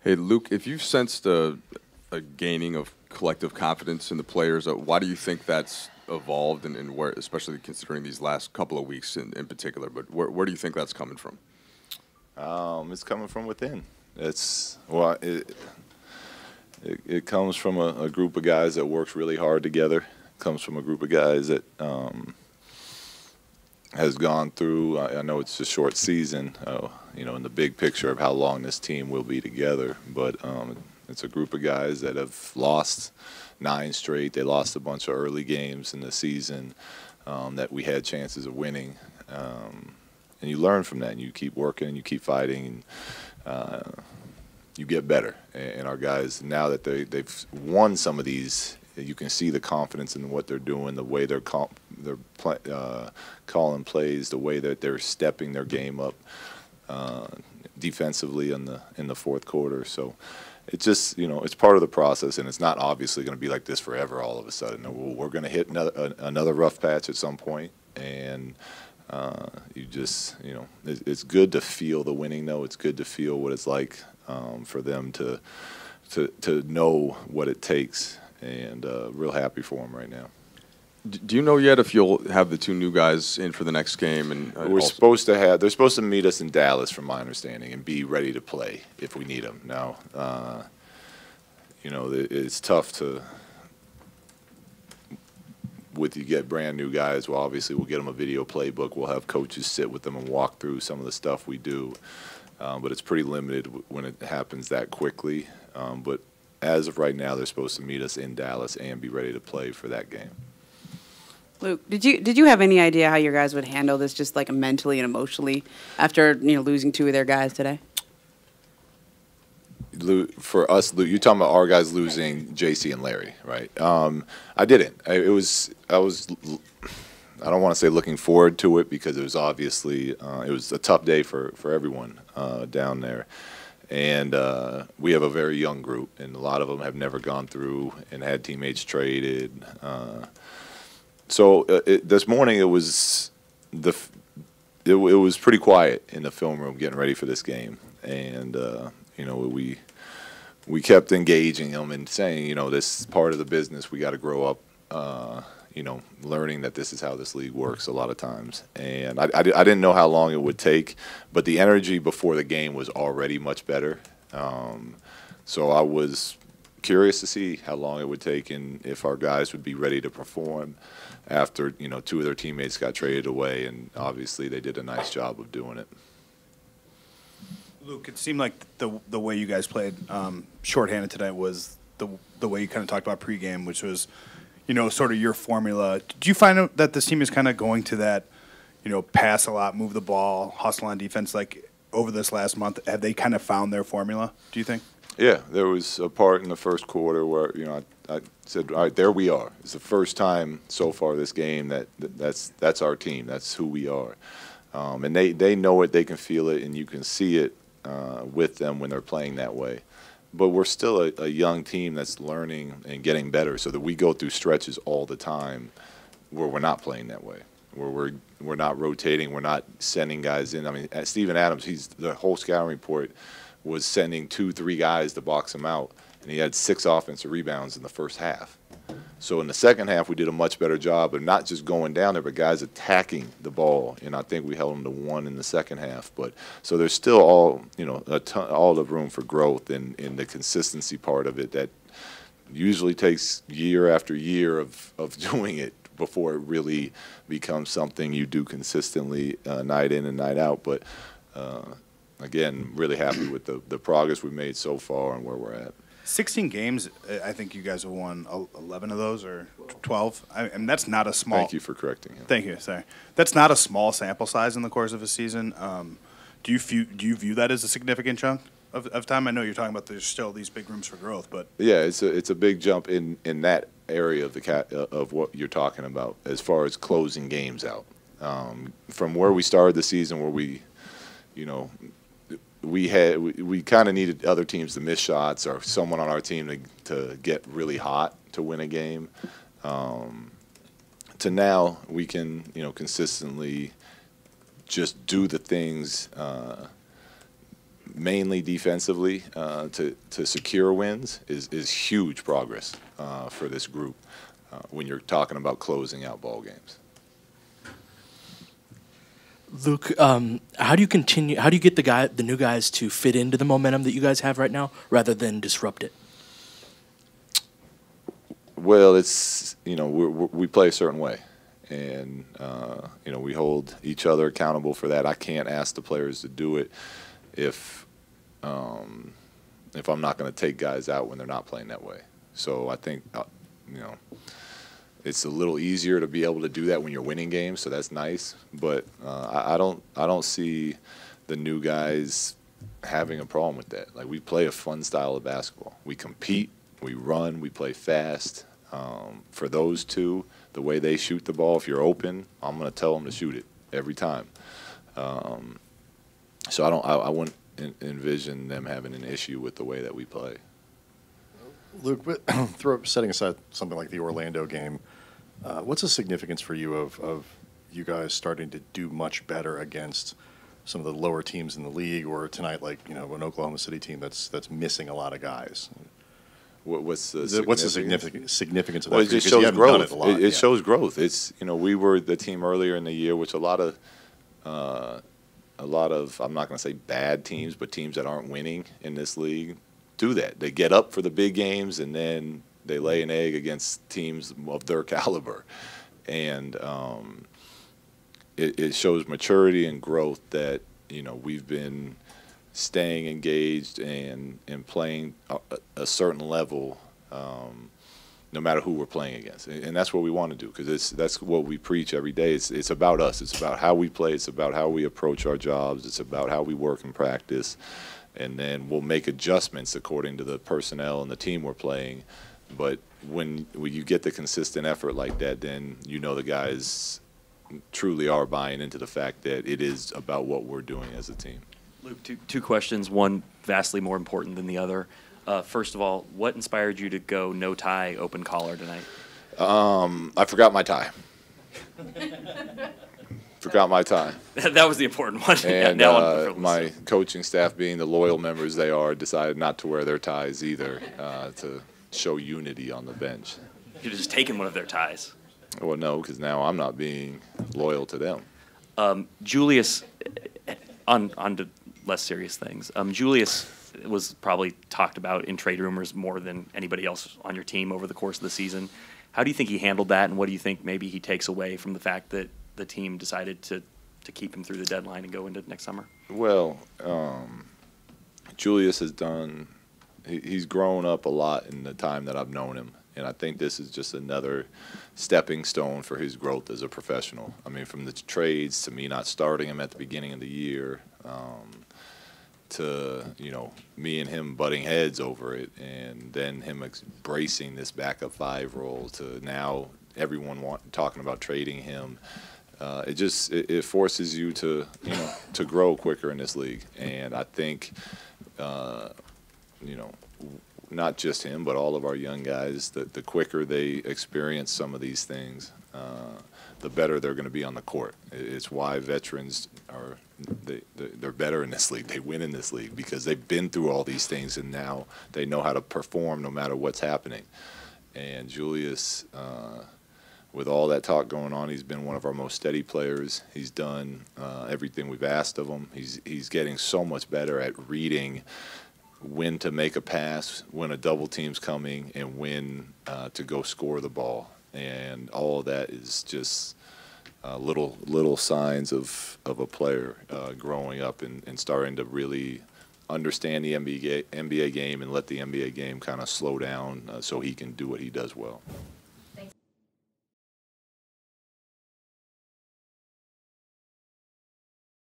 Hey, Luke, if you've sensed a gaining of collective confidence in the players, why do you think that's evolved, and where, especially considering these last couple of weeks in particular, but where do you think that's coming from? It's coming from within. It comes from a group of guys that works really hard together. It comes from a group of guys that has gone through. I know it's a short season, in the big picture of how long this team will be together. But it's a group of guys that have lost 9 straight. They lost a bunch of early games in the season that we had chances of winning. And you learn from that, and you keep working, and you keep fighting, and you get better. And our guys, now that they've won some of these, you can see the confidence in what they're doing, the way they're calling plays, the way that they're stepping their game up defensively in the fourth quarter. So it's just, it's part of the process, and it's not obviously going to be like this forever all of a sudden. We're going to hit another rough patch at some point, and it's good to feel the winning, though. It's good to feel what it's like for them to know what it takes, and real happy for them right now. Do you know yet if you'll have the 2 new guys in for the next game? And they're supposed to meet us in Dallas, from my understanding, and be ready to play if we need them. Now, it's tough to. You get brand new guys, well, obviously we'll get them a video playbook. We'll have coaches sit with them and walk through some of the stuff we do. But it's pretty limited when it happens that quickly. But as of right now, they're supposed to meet us in Dallas and be ready to play for that game. Luke, did you have any idea how your guys would handle this, just like mentally and emotionally, after losing 2 of their guys today? For us, you're talking about our guys losing JC and Larry, right? I didn't. I was. I don't want to say looking forward to it, because it was obviously it was a tough day for everyone down there, and we have a very young group, and a lot of them have never gone through and had teammates traded. So this morning it was pretty quiet in the film room getting ready for this game, and we kept engaging them and saying, this is part of the business. We got to grow up, learning that this is how this league works a lot of times. And I didn't know how long it would take, but the energy before the game was already much better. So I was curious to see how long it would take and if our guys would be ready to perform after, 2 of their teammates got traded away. And obviously they did a nice job of doing it. Luke, it seemed like the way you guys played shorthanded tonight was the way you kind of talked about pregame, which was, sort of your formula. Did you find out that this team is kind of going to that, pass a lot, move the ball, hustle on defense, like over this last month? Have they kind of found their formula, do you think? Yeah, there was a part in the first quarter where, I said, all right, there we are. It's the first time so far this game that's our team. That's who we are. And they know it, they can feel it, and you can see it with them when they're playing that way. But we're still a young team that's learning and getting better, so that we go through stretches all the time where we're not playing that way, where we're not rotating, we're not sending guys in. I mean, Steven Adams, the whole scouting report was sending 2-3 guys to box him out, and he had 6 offensive rebounds in the first half. So in the second half, we did a much better job of not just going down there, but guys attacking the ball. And I think we held them to 1 in the second half. But so there's still all the room for growth in the consistency part of it that usually takes year after year of doing it before it really becomes something you do consistently night in and night out. But again, really happy with the progress we've made so far and where we're at. 16 games, I think you guys have won 11 of those, or 12. And that's not a small. Thank you for correcting him. Thank you. Sorry, that's not a small sample size in the course of a season. Do you view that as a significant chunk of time? I know you're talking about there's still these big rooms for growth, but yeah, it's a big jump in that area of of what you're talking about as far as closing games out. From where we started the season, where we kind of needed other teams to miss shots or someone on our team to get really hot to win a game. To now, we can consistently just do the things mainly defensively to secure wins is huge progress for this group when you're talking about closing out ball games. Luke, how do you get the new guys to fit into the momentum that you guys have right now, rather than disrupt it? Well, it's we play a certain way, and we hold each other accountable for that. I can't ask the players to do it if I'm not going to take guys out when they're not playing that way. So I think it's a little easier to be able to do that when you're winning games, so that's nice. But I don't see the new guys having a problem with that. Like, we play a fun style of basketball. We compete, we run, we play fast. For those two, the way they shoot the ball, if you're open, I'm going to tell them to shoot it every time. So I wouldn't envision them having an issue with the way that we play. Luke, setting aside something like the Orlando game, what's the significance for you of you guys starting to do much better against some of the lower teams in the league, or tonight, like an Oklahoma City team that's missing a lot of guys? What's the significance of that? Well, it just shows growth. It yeah. shows growth. It's we were the team earlier in the year, which a lot of I'm not going to say bad teams, but teams that aren't winning in this league do that. They get up for the big games and then they lay an egg against teams of their caliber, and it shows maturity and growth that we've been staying engaged and playing a certain level, no matter who we're playing against, and that's what we want to do, because that's what we preach every day. It's about us. It's about how we play. It's about how we approach our jobs. It's about how we work and practice, and then we'll make adjustments according to the personnel and the team we're playing. But when you get the consistent effort like that, then the guys truly are buying into the fact that it is about what we're doing as a team. Luke, two questions, one vastly more important than the other. First of all, what inspired you to go no tie, open collar tonight? I forgot my tie. Forgot my tie. That was the important one. And now my coaching staff, being the loyal members they are, decided not to wear their ties either, to show unity on the bench. You've just taken one of their ties. Well, no, because now I'm not being loyal to them. Julius, on to less serious things. Julius was probably talked about in trade rumors more than anybody else on your team over the course of the season. How do you think he handled that, and what do you think maybe he takes away from the fact that the team decided to keep him through the deadline and go into next summer? Well, Julius he's grown up a lot in the time that I've known him, and I think this is just another stepping stone for his growth as a professional. I mean, from the trades to me not starting him at the beginning of the year, to me and him butting heads over it, and then him embracing this backup five role, to now everyone talking about trading him. It forces you to to grow quicker in this league, and I think not just him, but all of our young guys, the quicker they experience some of these things, the better they're going to be on the court. It's why veterans they're better in this league. They win in this league because they've been through all these things, and now they know how to perform no matter what's happening. And Julius, with all that talk going on, he's been one of our most steady players. He's done everything we've asked of him. He's getting so much better at reading when to make a pass, when a double team's coming, and when to go score the ball. And all of that is just little signs of a player growing up and starting to really understand the NBA game and let the NBA game kind of slow down so he can do what he does well.